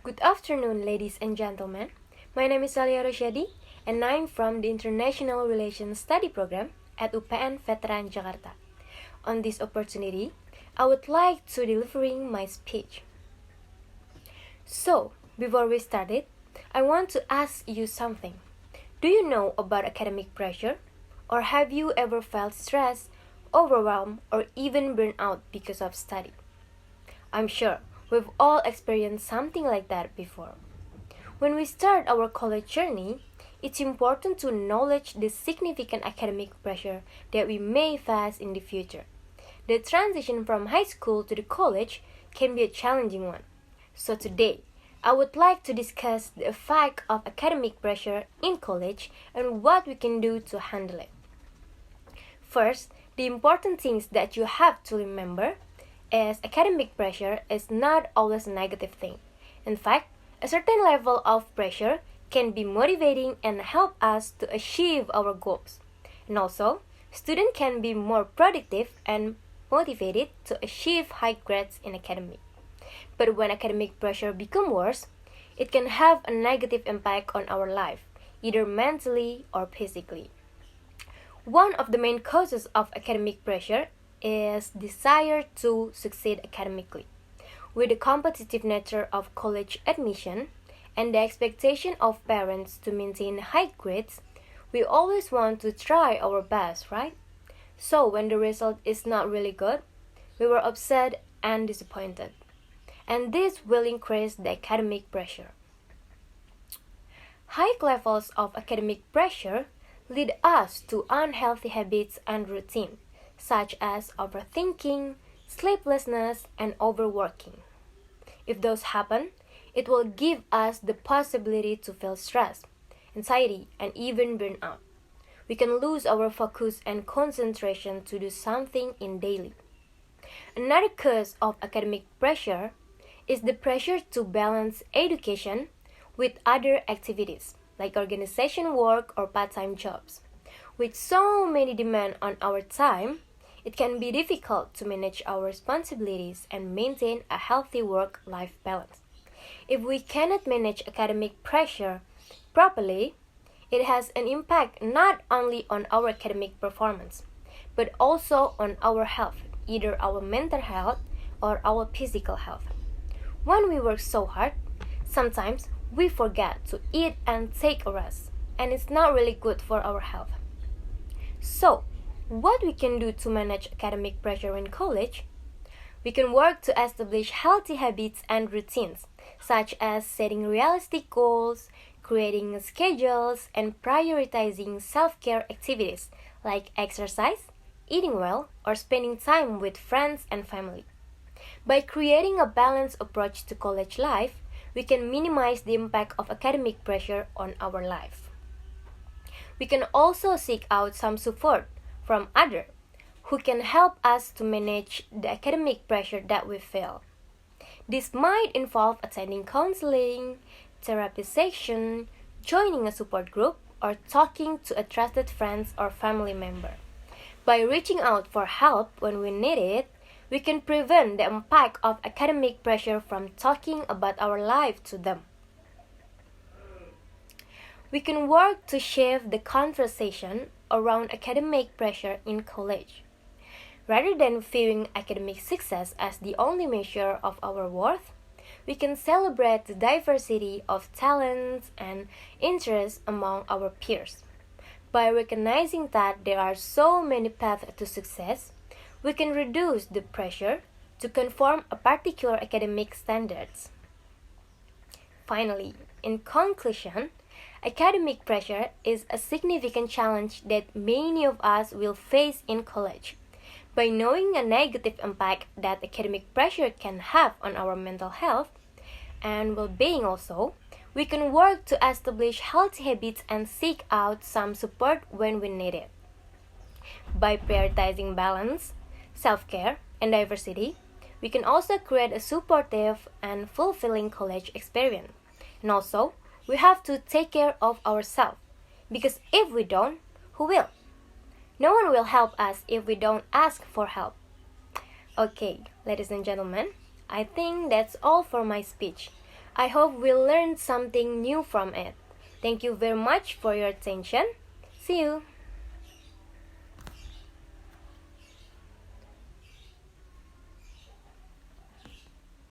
Good afternoon, ladies and gentlemen. My name is Alia Rosyadi, and I'm from the International Relations Study Program at UPN Veteran Jakarta. On this opportunity, I would like to delivering my speech. So, before we start it, I want to ask you something. Do you know about academic pressure? Or have you ever felt stressed, overwhelmed, or even burnt out because of study? I'm sure we've all experienced something like that before. When we start our college journey, it's important to acknowledge the significant academic pressure that we may face in the future. The transition from high school to the college can be a challenging one. So today, I would like to discuss the effect of academic pressure in college and what we can do to handle it. First, the important things that you have to remember is academic pressure is not always a negative thing. In fact, a certain level of pressure can be motivating and help us to achieve our goals. And also, students can be more productive and motivated to achieve high grades in academic. But when academic pressure becomes worse, it can have a negative impact on our life, either mentally or physically. One of the main causes of academic pressure is desire to succeed academically. With the competitive nature of college admission and the expectation of parents to maintain high grades, we always want to try our best, right? So when the result is not really good, we were upset and disappointed. And this will increase the academic pressure. High levels of academic pressure lead us to unhealthy habits and routine, such as overthinking, sleeplessness, and overworking. If those happen, it will give us the possibility to feel stress, anxiety, and even burnout. We can lose our focus and concentration to do something in daily. Another cause of academic pressure is the pressure to balance education with other activities, like organization work or part-time jobs. With so many demands on our time, it can be difficult to manage our responsibilities and maintain a healthy work-life balance. If we cannot manage academic pressure properly, it has an impact not only on our academic performance, but also on our health, either our mental health or our physical health. When we work so hard, sometimes we forget to eat and take a rest, and it's not really good for our health. So, what we can do to manage academic pressure in college? We can work to establish healthy habits and routines, such as setting realistic goals, creating schedules, and prioritizing self-care activities like exercise, eating well, or spending time with friends and family. By creating a balanced approach to college life, we can minimize the impact of academic pressure on our life. We can also seek out some support from others who can help us to manage the academic pressure that we feel. This might involve attending counseling, therapy session, joining a support group, or talking to a trusted friend or family member. By reaching out for help when we need it, we can prevent the impact of academic pressure from talking about our life to them. We can work to shift the conversation around academic pressure in college. Rather than viewing academic success as the only measure of our worth, we can celebrate the diversity of talents and interests among our peers. By recognizing that there are so many paths to success, we can reduce the pressure to conform a particular academic standards. Finally, in conclusion, academic pressure is a significant challenge that many of us will face in college. By knowing a negative impact that academic pressure can have on our mental health and well-being also, we can work to establish healthy habits and seek out some support when we need it. By prioritizing balance, self-care, and diversity, we can also create a supportive and fulfilling college experience. And also, we have to take care of ourselves, because if we don't, who will? No one will help us if we don't ask for help. Okay, ladies and gentlemen, I think that's all for my speech. I hope we learned something new from it. Thank you very much for your attention. See you.